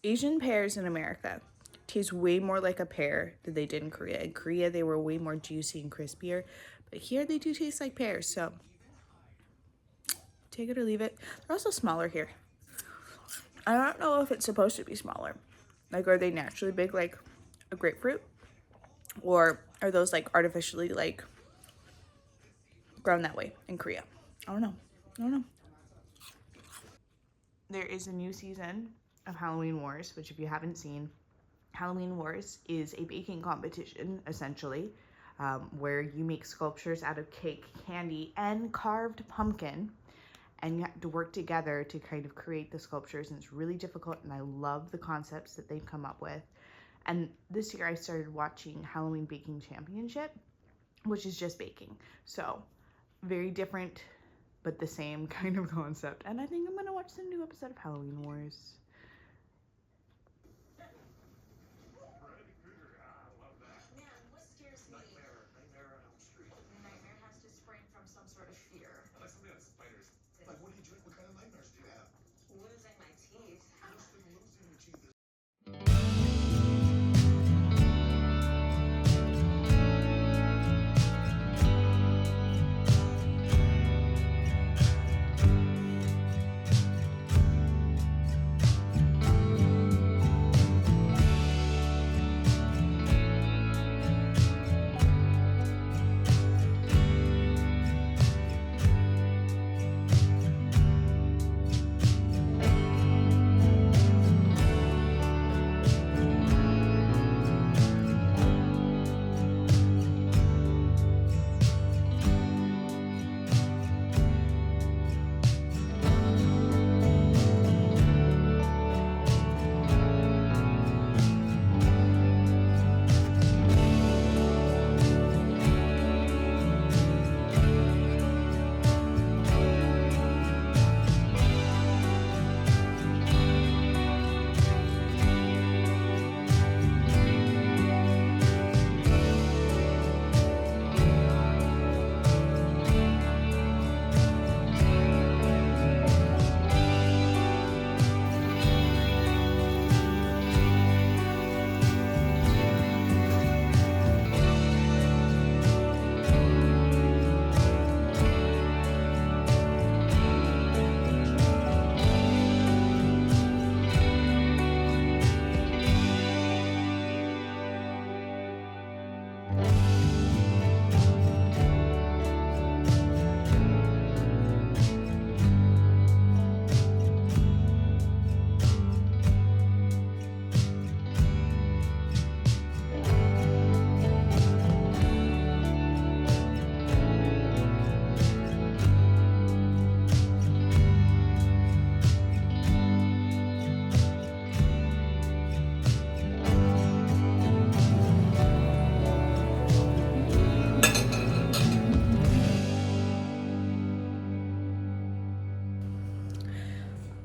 Asian pears in America taste way more like a pear than they did in Korea. In Korea, they were way more juicy and crispier, but here they do taste like pears, so take it or leave it. They're also smaller here. I don't know if it's supposed to be smaller. Like, are they naturally big like a grapefruit? Or are those like artificially like grown that way in Korea? I don't know. I don't know. There is a new season of Halloween Wars, which if you haven't seen, Halloween Wars is a baking competition, essentially, where you make sculptures out of cake, candy, and carved pumpkin, and you have to work together to kind of create the sculptures, and it's really difficult, and I love the concepts that they've come up with. And this year I started watching Halloween Baking Championship, which is just baking. So very different, but the same kind of concept. And I think I'm gonna watch the new episode of Halloween Wars.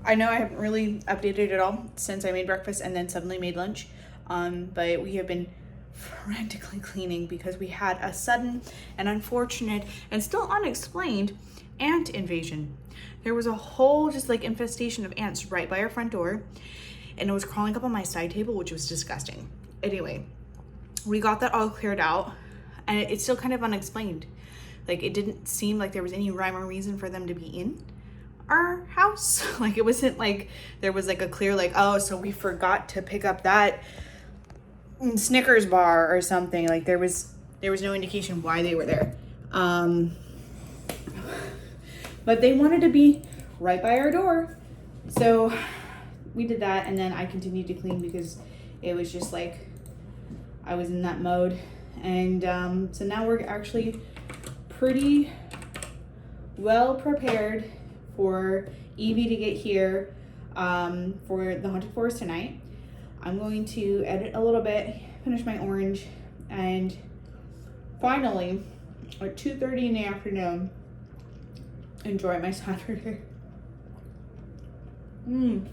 I know I haven't really updated at all since I made breakfast and then suddenly made lunch, but we have been frantically cleaning because we had a sudden and unfortunate and still unexplained ant invasion. There was a whole just like infestation of ants right by our front door, and it was crawling up on my side table, which was disgusting. Anyway, we got that all cleared out, and it's still kind of unexplained. Like, it didn't seem like there was any rhyme or reason for them to be in our house. Like, it wasn't like there was like a clear like, oh, so we forgot to pick up that Snickers bar or something. Like, there was no indication why they were there. But they wanted to be right by our door, so we did that, and then I continued to clean because it was just like I was in that mode. And so now we're actually pretty well prepared for Evie to get here for the Haunted Forest tonight. I'm going to edit a little bit, finish my orange, and finally at 2:30 in the afternoon enjoy my Saturday. An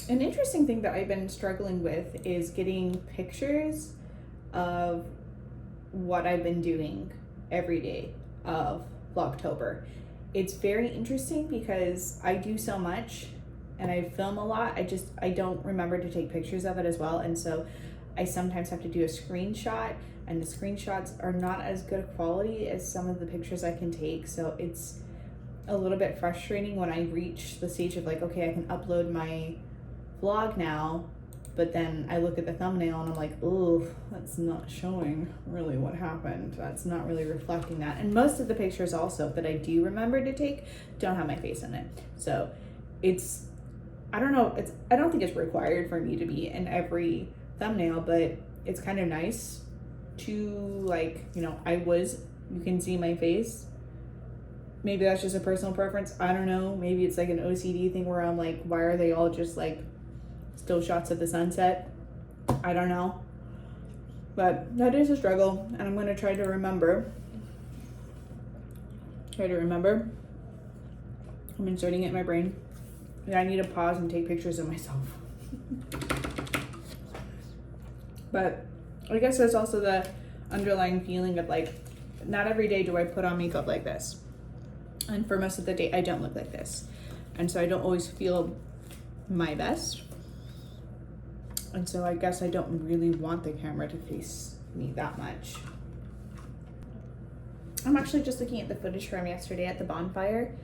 interesting thing that I've been struggling with is getting pictures of what I've been doing every day of vlogtober. It's very interesting because I do so much and I film a lot, I don't remember to take pictures of it as well. And so I sometimes have to do a screenshot, and the screenshots are not as good quality as some of the pictures I can take. So it's a little bit frustrating when I reach the stage of like, okay, I can upload my vlog now, but then I look at the thumbnail and I'm like, oh, that's not showing really what happened. That's not really reflecting that. And most of the pictures also that I do remember to take don't have my face in it. So it's, I don't know, I don't think it's required for me to be in every thumbnail, but it's kind of nice to, like, you know, you can see my face. Maybe that's just a personal preference. I don't know. Maybe it's like an OCD thing where I'm like, why are they all just like still shots of the sunset? I don't know. But that is a struggle, and I'm going to try to remember. I'm inserting it in my brain. And I need to pause and take pictures of myself. But I guess there's also the underlying feeling of like, not every day do I put on makeup like this. And for most of the day, I don't look like this. And so I don't always feel my best. And so I guess I don't really want the camera to face me that much. I'm actually just looking at the footage from yesterday at the bonfire.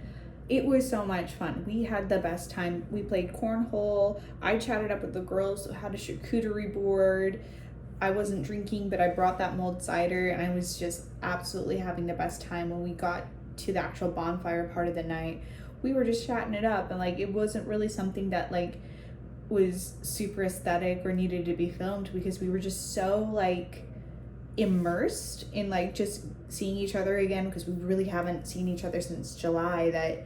It was so much fun. We had the best time. We played cornhole. I chatted up with the girls who had a charcuterie board. I wasn't drinking, but I brought that mulled cider, and I was just absolutely having the best time. When we got to the actual bonfire part of the night, we were just chatting it up, and like, it wasn't really something that like was super aesthetic or needed to be filmed, because we were just so like immersed in like just seeing each other again, because we really haven't seen each other since July, that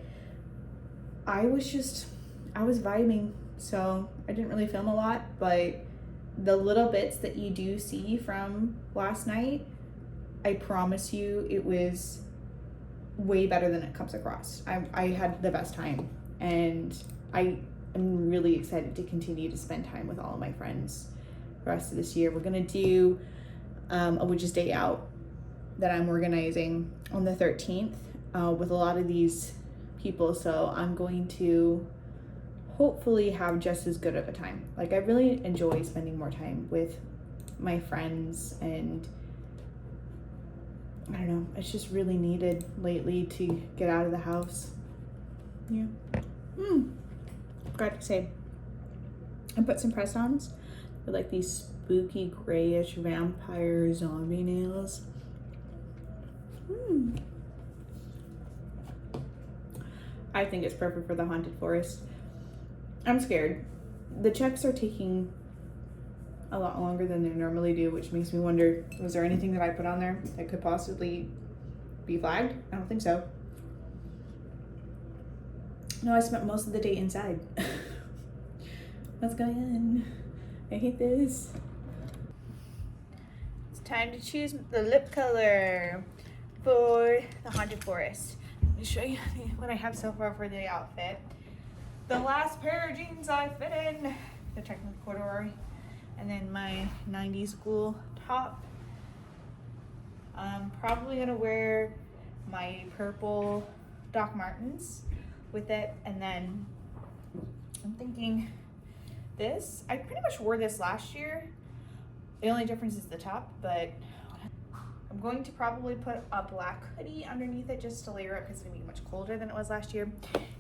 I was vibing. So I didn't really film a lot, but the little bits that you do see from last night, I promise you it was way better than it comes across. I had the best time, and I am really excited to continue to spend time with all of my friends the rest of this year. We're gonna do a Witches Day Out that I'm organizing on the 13th with a lot of these people, so I'm going to hopefully have just as good of a time. Like, I really enjoy spending more time with my friends, and I don't know, it's just really needed lately to get out of the house. Yeah. Forgot to say, I put some press-ons with like these spooky grayish vampire zombie nails. I think it's perfect for the haunted forest. I'm scared. The checks are taking a lot longer than they normally do, which makes me wonder, was there anything that I put on there that could possibly be flagged? I don't think so. No, I spent most of the day inside. What's going on? I hate this. It's time to choose the lip color for the haunted forest. Let me show you what I have so far for the outfit. The last pair of jeans I fit in, the technical corduroy, and then my 90s school top. I'm probably gonna wear my purple Doc Martens with it, and then I'm thinking this. I pretty much wore this last year. The only difference is the top, but I'm going to probably put a black hoodie underneath it just to layer up, because it's gonna be much colder than it was last year.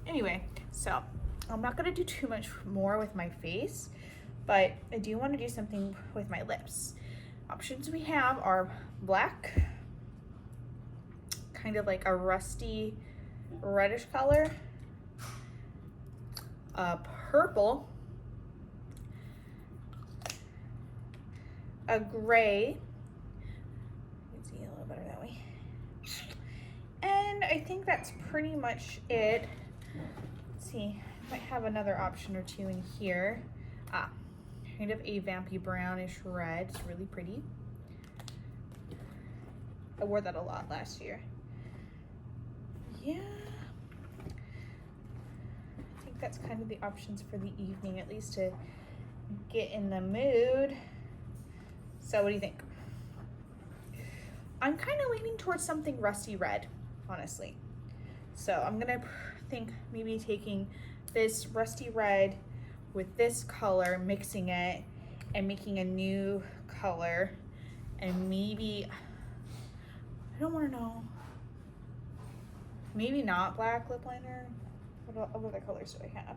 Anyway, so I'm not gonna do too much more with my face, but I do want to do something with my lips. Options we have are black, kind of like a rusty reddish color, purple, a gray, you can see a little better that way, and I think that's pretty much it. Let's see, might have another option or two in here. Kind of a vampy brownish red. It's really pretty. I wore that a lot last year. Yeah, I think that's kind of the options for the evening, at least to get in the mood. So what do you think? I'm kind of leaning towards something rusty red, honestly. So I'm gonna think maybe taking this rusty red with this color, mixing it and making a new color, and maybe, I don't want to know, maybe not black lip liner. What other colors do I have?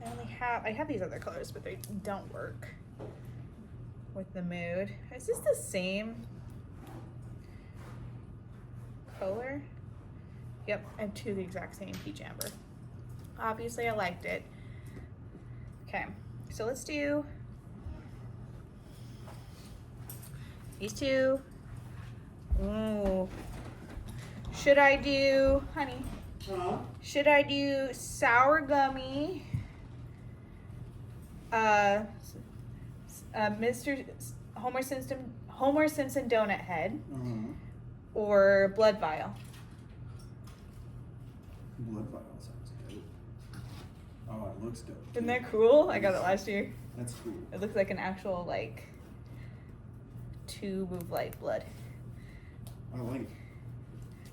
I think I have these other colors, but they don't work with the mood. Is this the same color? Yep, I have two of the exact same peach amber. Obviously I liked it. Okay, so let's do these two. Ooh. Should I do, honey? Should I do sour gummy? Mr. Homer Simpson donut head, or blood vial? Blood vial sounds good. Oh, it looks dope. Isn't that cool? I got it last year. That's cool. It looks like an actual like tube of like blood. I like it.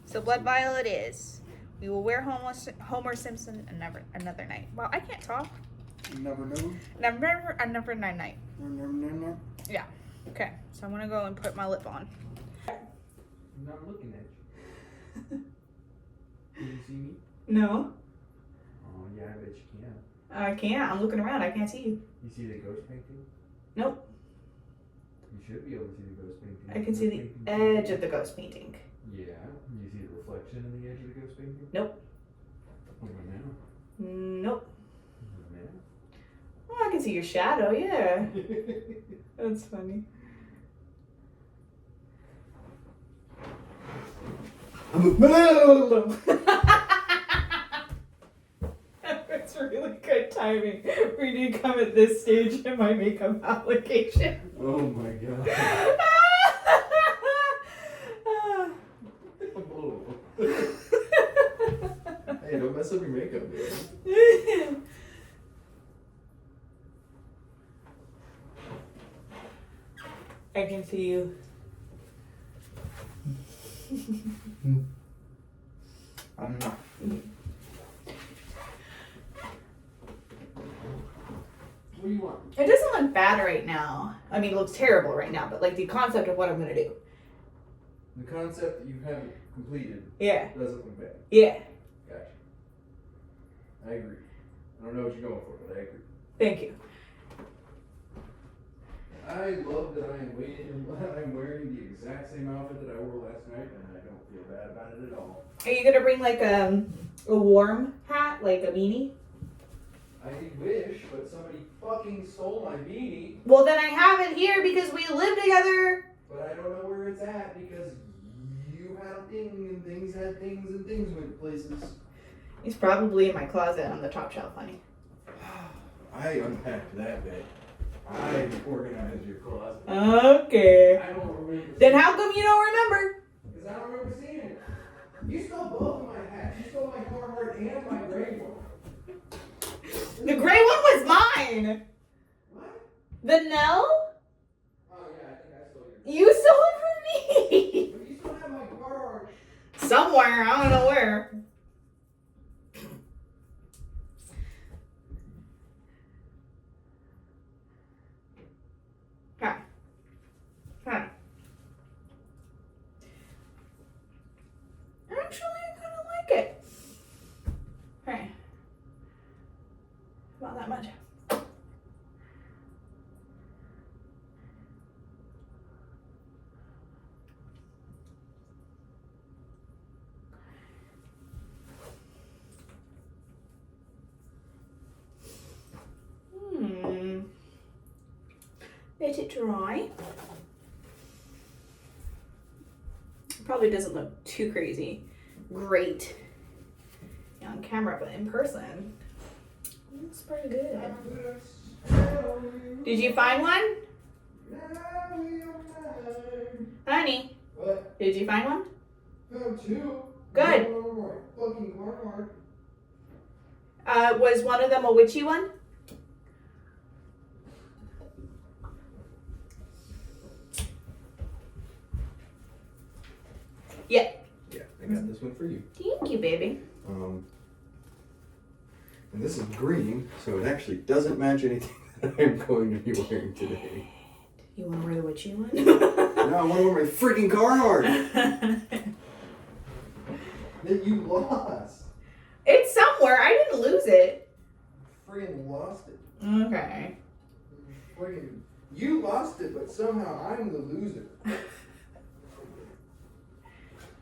So blood vial it is. We will wear Homer Simpson another night. Well, I can't talk. You never know. Another night. Never. Yeah. Okay. So I'm gonna go and put my lip on. I'm not looking at you. Can you see me? No, Oh yeah, I bet you can. I can't. I'm looking around. I can't see you. You see the ghost painting? Nope. You should be able to see the ghost painting. I can see the edge of the ghost painting. Yeah. You see the reflection in the edge of the ghost painting? Nope. What about now? Nope. What about Oh, I can see your shadow. Yeah. now? That's funny. That's really good timing for you to come at this stage in my makeup application. Oh my god. Hey, don't mess up your makeup, dude. I can see you. I'm not. What do you want? It doesn't look bad right now. I mean, it looks terrible right now, but like the concept of what I'm gonna do. The concept that you haven't completed Yeah. doesn't look bad. Yeah. Gotcha. I agree. I don't know what you're going for, but I agree. Thank you. I love that I'm wearing the exact same outfit that I wore last night, and I don't feel bad about it at all. Are you gonna bring like a warm hat, like a beanie? I wish, but somebody fucking stole my beanie, Well, then I have it here because we live together. but I don't know where it's at because you had a thing and things had things and things went places. It's probably in my closet on the top shelf, honey. I unpacked that bit. I organized your closet. Okay. I don't remember. Then how come you don't remember? Because I don't remember seeing it. You stole both of my hats. You stole my Carhartt and my gray one. The gray one was mine. What? The Nell? Oh yeah, I think I stole yours. You stole it from me. But you still have my Carhartt. Somewhere, I don't know where. Okay. Okay. Actually, I kind of like it. Okay. About that much. Let it dry. Probably doesn't look too crazy. Great on camera, but in person, it looks pretty good. Did you find one? Honey, What? did you find one? Found two. Good. Fucking Carhartt. Was one of them a witchy one? Yeah. Yeah, I got this one for you. Thank you, baby. And this is green, so it actually doesn't match anything that I'm going to be wearing today. You want to wear the witchy one? No, I want to wear my freaking Carhartt that you lost. It's somewhere. I didn't lose it. Friggin' lost it. Okay. Friggin', you lost it, but somehow I'm the loser.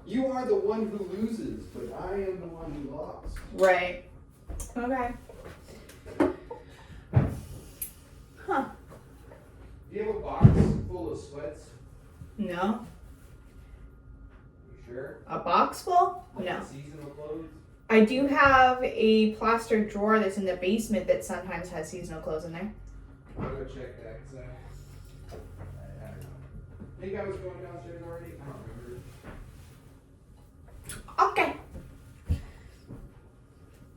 You are the one who loses, but I am the one who lost. Right. Okay. Huh. Do you have a box full of sweats? No. You sure? A box full? Like No. seasonal clothes? I do have a plaster drawer that's in the basement that sometimes has seasonal clothes in there. I'll go check that, because I don't know. I think I was going downstairs already. I don't remember. Okay.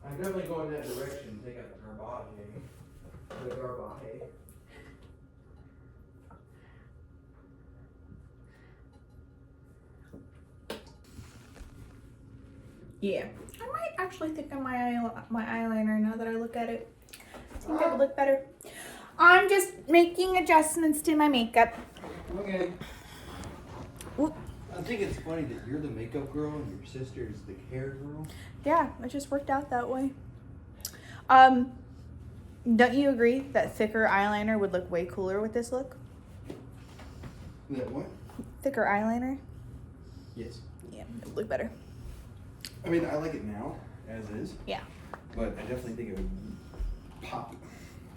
I'm definitely going that direction. Take out the garbage. The garbage. Yeah. I might actually thicken my eyeliner now that I look at it. I think it would look better. I'm just making adjustments to my makeup. Okay. Oop. I think it's funny that you're the makeup girl and your sister is the hair girl. Yeah, it just worked out that way. Don't you agree that thicker eyeliner would look way cooler with this look? That what? Thicker eyeliner? Yes. Yeah, it would look better. I mean, I like it now, as is. Yeah. But I definitely think it would pop.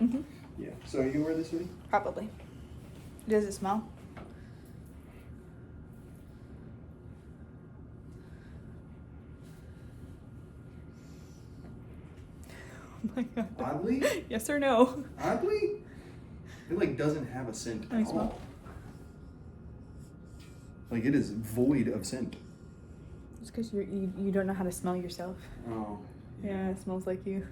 Mm-hmm. Yeah. So you wear this hoodie? Probably. Does it smell? Oh my god. Oddly? Yes or no? Oddly? It like doesn't have a scent Let me at smell. all. Like it is void of scent. It's because you don't know how to smell yourself. Oh. Yeah, it smells like you.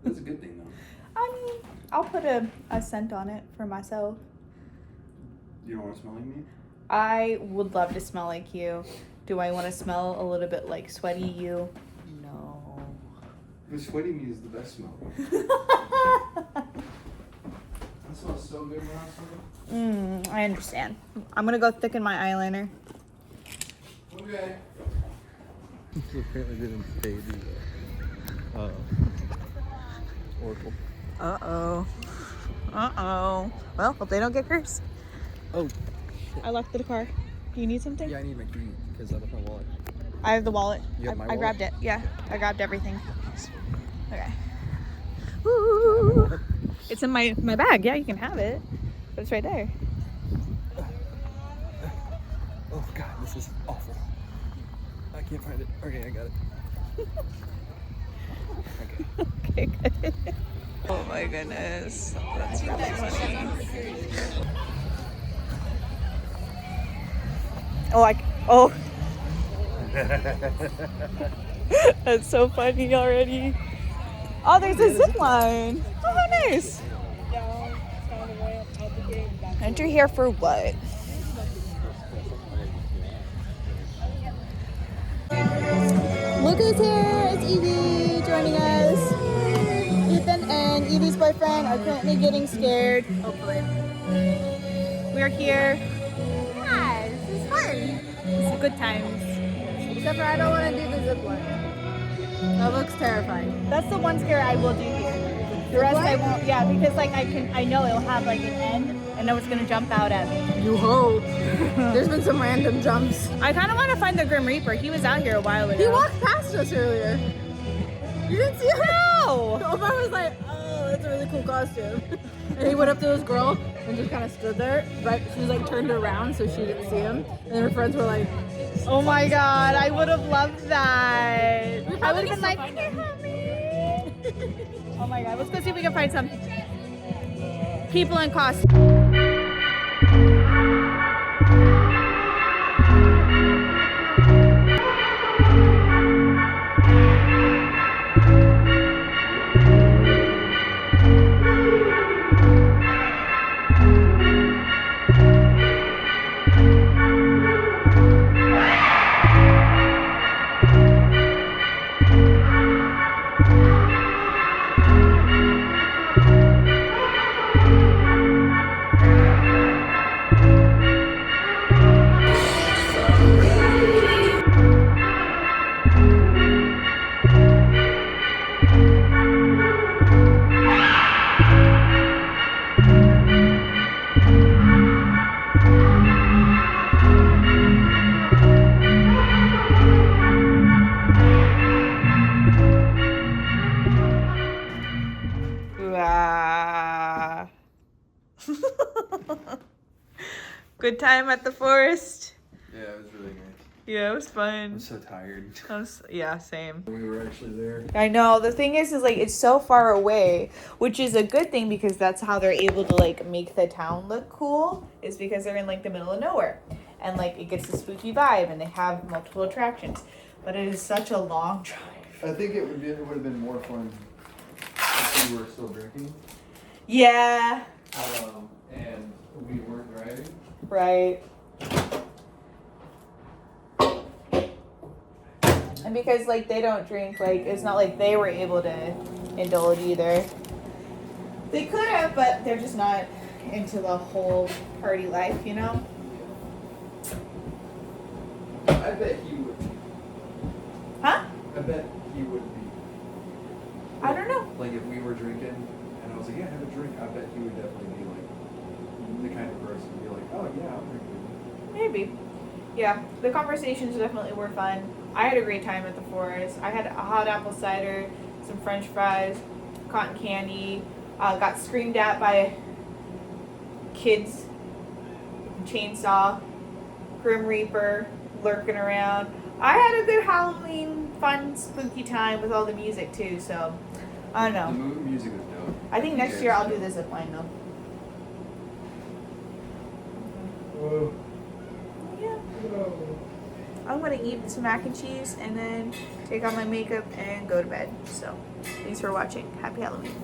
That's a good thing though. I mean, I'll put a scent on it for myself. You don't want to smell like me? I would love to smell like you. Do I want to smell a little bit like sweaty you? No. The sweaty me is the best smell. That smells so good when I smell I understand. I'm gonna go thicken my eyeliner. it. Okay. Apparently didn't pay the Oracle. Uh-oh. Uh-oh. Well, hope they don't get cursed. Oh, I locked the car. Do you need something? yeah, I need my key because I left my wallet. I have the wallet. You have my I wallet? grabbed it. Yeah, I grabbed everything. Okay. Woo! It's in my bag. Yeah, you can have it. But it's right there. Oh god, this is awful. I can't find it. Okay, I got it. Okay. Okay, good. Oh my goodness. That's really funny. Oh. That's so funny already. Oh, there's a zip line. Oh, how nice. And you're here for what? Look who's here. It's Evie joining us. Ethan and Evie's boyfriend are currently getting scared. Hopefully. We are here. Yeah, this is fun. It's good times. Except for I don't want to do the zip line. That looks terrifying. That's the one scare I will do here. The rest I won't. Yeah, because like I know it'll have like an end and know it's gonna jump out at me. You hope. There's been some random jumps. I kind of want to find the Grim Reaper. He was out here a while ago. He walked past us earlier. You didn't see him? No. Omar was like, oh, that's a really cool costume. And he went up to this girl and just kind of stood there. Right, she was like turned around so she didn't see him. And then her friends were like, Oh my god, I would have loved that. I would have been like, can you help me? Oh my god, let's go see if we can find some people in costume. Good time at the forest. Yeah, it was really nice. Yeah, it was I'm fun. so tired. Yeah, same. We were actually there. I know. The thing is like it's so far away, which is a good thing because that's how they're able to like make the town look cool. Is because they're in like the middle of nowhere, and like it gets a spooky vibe, and they have multiple attractions. But it is such a long drive. I think it would have been more fun if we were still drinking. Yeah. And we weren't driving. Right. And because like they don't drink, like it's not like they were able to indulge either. They could have, but they're just not into the whole party life, you know? I bet he would be. Huh? I bet he would be. I don't know. Like if we were drinking and I was like, yeah, have a drink, I bet he would definitely be like the kind of person to be like, oh yeah, I'll drink with you. Maybe. Yeah, the conversations definitely were fun. I had a great time at the forest. I had a hot apple cider, some french fries, cotton candy, got screamed at by kids, chainsaw, Grim Reaper lurking around. I had a good Halloween, fun, spooky time with all the music too, so I don't The know. music was dope. I think next year I'll do the zip line though. Whoa. Yeah. I'm gonna eat some mac and cheese and then take off my makeup and go to bed. So thanks for watching. Happy Halloween.